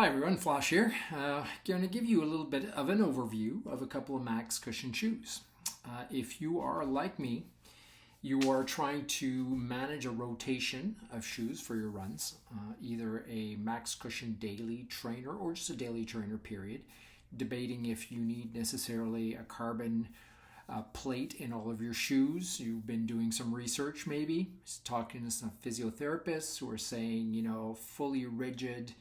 Hi everyone, Flash here. Going to give you a little bit of an overview of a couple of Max cushion shoes. If you are like me, you are trying to manage a rotation of shoes for your runs, either a Max cushion daily trainer or just a daily trainer period, debating if you need necessarily a carbon plate in all of your shoes. You've been doing some research maybe, talking to some physiotherapists who are saying, fully rigid,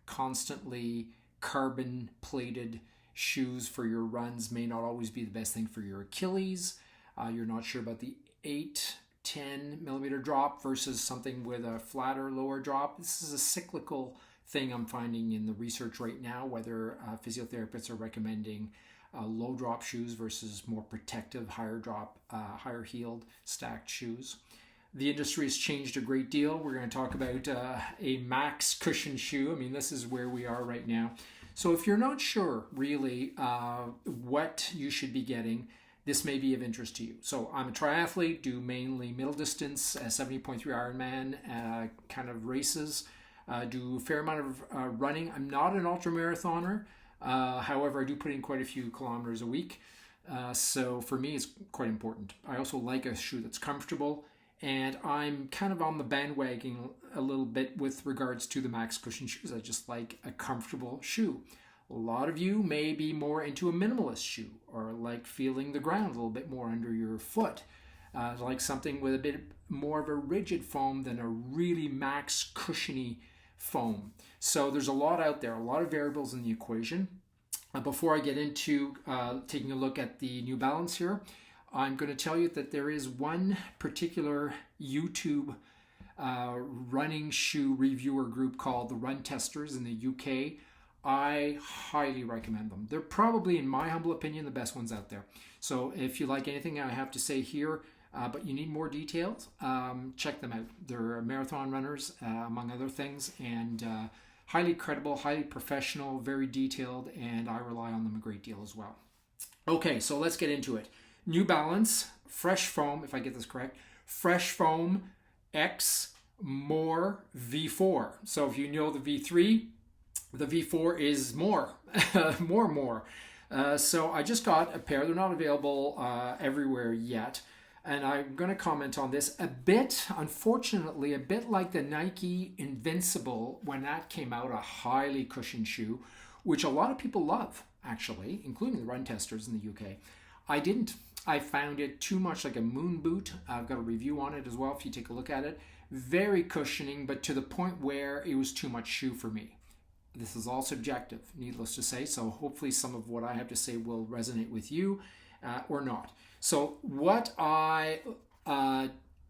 constantly carbon plated shoes for your runs may not always be the best thing for your Achilles. You're not sure about the 8-10 millimeter drop versus something with a flatter lower drop. This is a cyclical thing I'm finding in the research right now, whether physiotherapists are recommending low drop shoes versus more protective, higher drop, higher heeled stacked shoes. The industry has changed a great deal. We're going to talk about a Max cushion shoe. I mean, this is where we are right now. So if you're not sure really what you should be getting, this may be of interest to you. So I'm a triathlete, do mainly middle distance, 70.3 Ironman kind of races, do a fair amount of running. I'm not an ultra marathoner. However, I do put in quite a few kilometers a week. So for me, it's quite important. I also like a shoe that's comfortable. And I'm kind of on the bandwagon a little bit with regards to the Max cushion shoes. I just like a comfortable shoe. A lot of you may be more into a minimalist shoe or like feeling the ground a little bit more under your foot. Like something with a bit more of a rigid foam than a really Max cushiony foam. So there's a lot out there, a lot of variables in the equation. Before I get into taking a look at the New Balance here, I'm going to tell you that there is one particular YouTube running shoe reviewer group called the Run Testers in the UK. I highly recommend them. They're probably, in my humble opinion, the best ones out there. So if you like anything I have to say here, but you need more details, check them out. They're marathon runners, among other things, and highly credible, highly professional, very detailed, and I rely on them a great deal as well. Okay, so let's get into it. New Balance, Fresh Foam, if I get this correct, Fresh Foam X More V4. So if you know the V3, the V4 is more, more. So I just got a pair. They're not available everywhere yet. And I'm going to comment on this a bit, unfortunately, a bit like the Nike Invincible when that came out, a highly cushioned shoe, which a lot of people love, actually, including the Run Testers in the UK. I didn't. I found it too much like a moon boot. I've got a review on it as well if you take a look at it. Very cushioning, but to the point where it was too much shoe for me. This is all subjective, needless to say, so hopefully some of what I have to say will resonate with you or not. So what I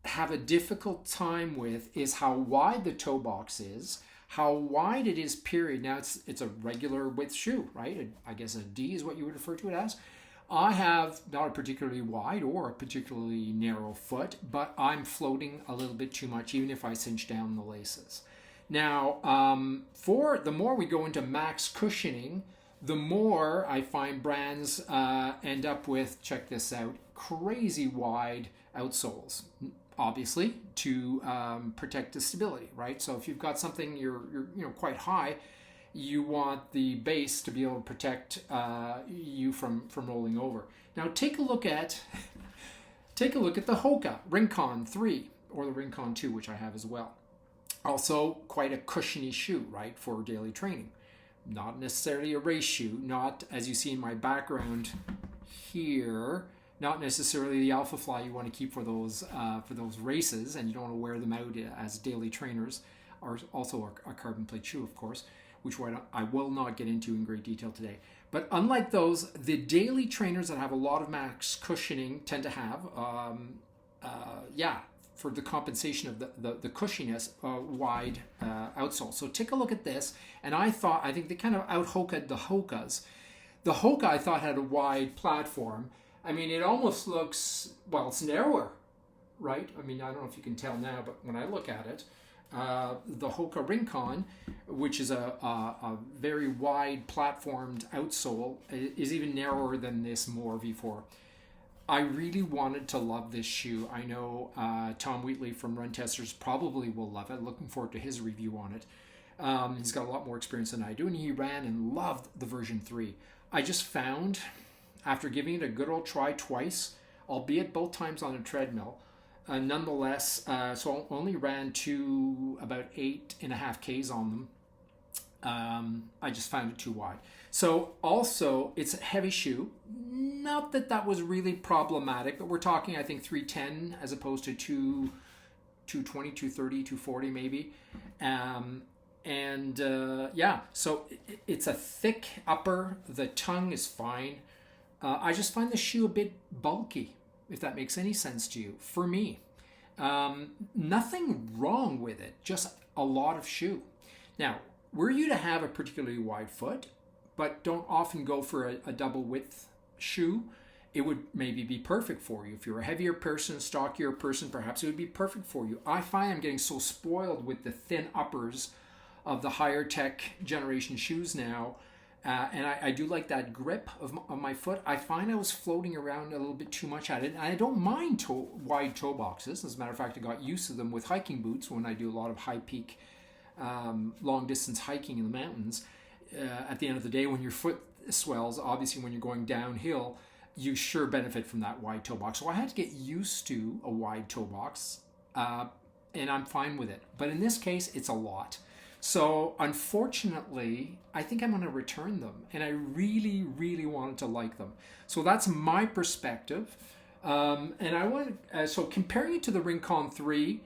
have a difficult time with is how wide the toe box is, how wide it is, period. Now it's a regular width shoe, right? I guess a D is what you would refer to it as. I have not a particularly wide or a particularly narrow foot, but I'm floating a little bit too much, even if I cinch down the laces. Now, for the more we go into Max cushioning, the more I find brands end up with, check this out, crazy wide outsoles, obviously, to protect the stability, right? So if you've got something you're quite high, you want the base to be able to protect you from rolling over. Now take a look at the Hoka Rincon 3 or the Rincon 2, which I have as well. Also quite a cushiony shoe, right, for daily training. Not necessarily a race shoe, not, as you see in my background here, not necessarily the Alpha Fly you want to keep for those races, and you don't want to wear them out as daily trainers. Are also a carbon plate shoe, of course, which I will not get into in great detail today. But unlike those, the daily trainers that have a lot of Max cushioning tend to have, for the compensation of the cushiness, wide outsole. So take a look at this, and I think they kind of out-Hoka'd the Hokas. The Hoka, I thought, had a wide platform. I mean, it almost looks, well, it's narrower, right? I mean, I don't know if you can tell now, but when I look at it, the Hoka Rincon, which is a very wide platformed outsole, is even narrower than this More V4. I really wanted to love this shoe. I know Tom Wheatley from Run Testers probably will love it. Looking forward to his review on it. He's got a lot more experience than I do, and he ran and loved the version 3. I just found, after giving it a good old try twice, albeit both times on a treadmill, nonetheless, so I only ran to about 8.5 Ks on them. I just found it too wide. So also, it's a heavy shoe. Not that that was really problematic, but we're talking, I think, 310 as opposed to 220, 230, 240 maybe. Yeah, so it's a thick upper. The tongue is fine. I just find the shoe a bit bulky, if that makes any sense to you, for me. Nothing wrong with it, just a lot of shoe. Now, were you to have a particularly wide foot, but don't often go for a double width shoe, it would maybe be perfect for you. If you're a heavier person, stockier person, perhaps it would be perfect for you. I find I'm getting so spoiled with the thin uppers of the higher tech generation shoes now. And I do like that grip of my foot. I find I was floating around a little bit too much at it. And I don't mind wide toe boxes. As a matter of fact, I got used to them with hiking boots when I do a lot of high peak, long distance hiking in the mountains. At the end of the day, when your foot swells, obviously when you're going downhill, you sure benefit from that wide toe box. So I had to get used to a wide toe box, and I'm fine with it. But in this case, it's a lot. So unfortunately, I think I'm going to return them, and I really, really wanted to like them. So that's my perspective. And I want so comparing it to the Rincon 3,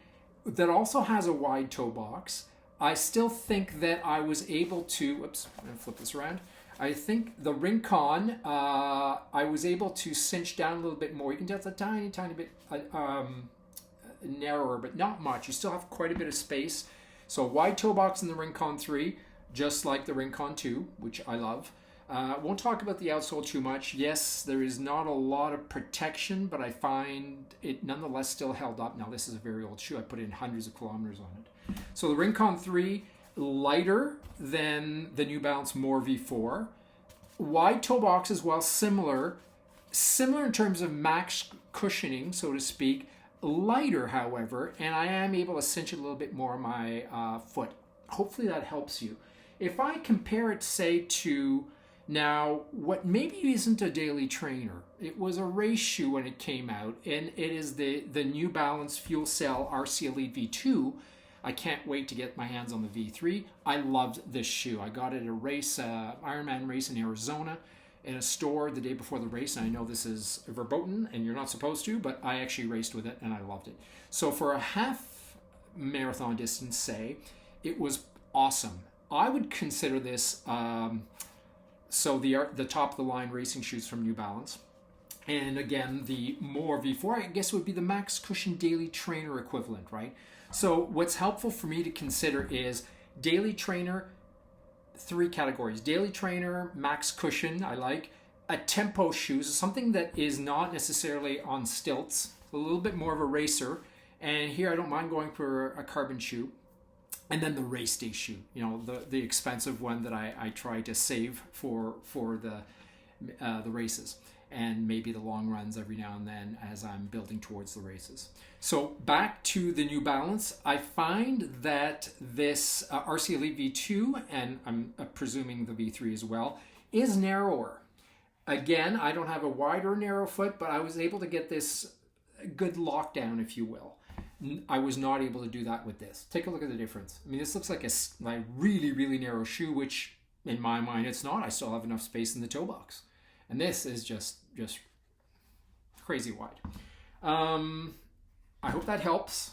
that also has a wide toe box, I still think that I was able to, whoops, I'm going to flip this around. I think the Rincon, I was able to cinch down a little bit more. You can tell it's a tiny, tiny bit narrower, but not much. You still have quite a bit of space. So wide toe box in the Rincon 3, just like the Rincon 2, which I love. Won't talk about the outsole too much. Yes, there is not a lot of protection, but I find it nonetheless still held up. Now, this is a very old shoe. I put in hundreds of kilometers on it. So the Rincon 3, lighter than the New Balance More V4. Wide toe box as well, similar in terms of max cushioning, so to speak. Lighter, however, and I am able to cinch it a little bit more on my foot. Hopefully that helps you. If I compare it, say, to now what maybe isn't a daily trainer, it was a race shoe when it came out, and it is the New Balance Fuel Cell RC Elite V2. I can't wait to get my hands on the V3. I loved this shoe. I got it at a race, Ironman race in Arizona, in a store the day before the race. And I know this is verboten and you're not supposed to, but I actually raced with it and I loved it. So for a half marathon distance, say, it was awesome. I would consider this so the top of the line racing shoes from New Balance. And again, the More V4, I guess, would be the Max Cushion Daily Trainer equivalent, right? So what's helpful for me to consider is Daily Trainer, 3 categories. Daily Trainer, Max Cushion, I like. A tempo shoes, something that is not necessarily on stilts, a little bit more of a racer. And here I don't mind going for a carbon shoe. And then the race day shoe, you know, the expensive one that I try to save for the races, and maybe the long runs every now and then as I'm building towards the races. So back to the New Balance, I find that this RC Elite V2, and I'm presuming the V3 as well, is narrower. Again, I don't have a wide or narrow foot, but I was able to get this good lockdown, if you will. I was not able to do that with this. Take a look at the difference. I mean, this looks like a really, really narrow shoe, which in my mind it's not. I still have enough space in the toe box. And this is just crazy wide. I hope that helps.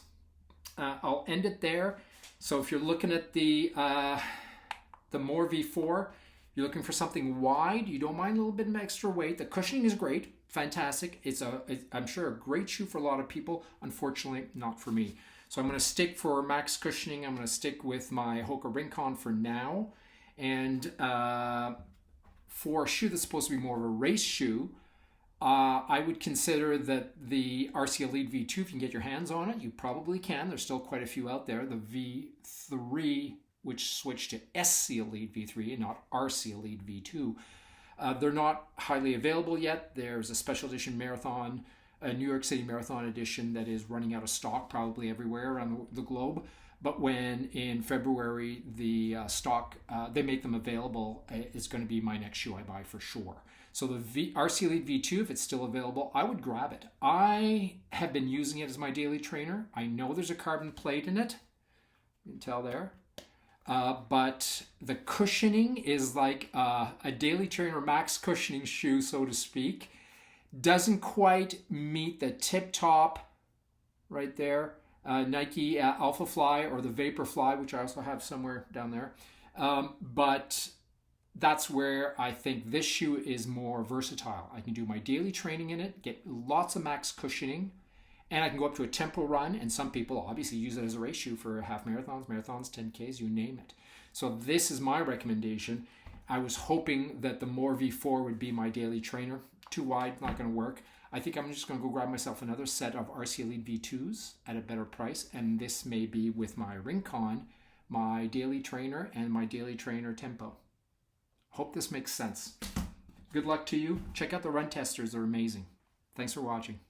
I'll end it there. So if you're looking at the More V4, you're looking for something wide, you don't mind a little bit of extra weight. The cushioning is great, fantastic. It's I'm sure a great shoe for a lot of people. Unfortunately, not for me. So I'm going to stick for max cushioning. I'm going to stick with my Hoka Rincon for now. And for a shoe that's supposed to be more of a race shoe, I would consider that the RC Elite V2, if you can get your hands on it, you probably can. There's still quite a few out there. The V3, which switched to SC Elite V3 and not RC Elite V2, they're not highly available yet. There's a special edition marathon, a New York City Marathon edition that is running out of stock probably everywhere around the globe. But when in February the stock, they make them available, it's going to be my next shoe I buy for sure. So the RC Elite V2, if it's still available, I would grab it. I have been using it as my daily trainer. I know there's a carbon plate in it. You can tell there. But the cushioning is like a daily trainer max cushioning shoe, so to speak. Doesn't quite meet the tip top right there. Nike Alpha Fly or the Vapor Fly, which I also have somewhere down there. But that's where I think this shoe is more versatile. I can do my daily training in it, get lots of max cushioning, and I can go up to a tempo run, and some people obviously use it as a race shoe for half marathons, 10Ks, you name it. So this is my recommendation. I was hoping that the More V4 would be my daily trainer. Too wide, not going to work. I think I'm just going to go grab myself another set of RC Elite V2s at a better price, and this may be with my Rincon, my daily trainer, and my daily trainer tempo. Hope this makes sense. Good luck to you. Check out the run testers. They're amazing. Thanks for watching.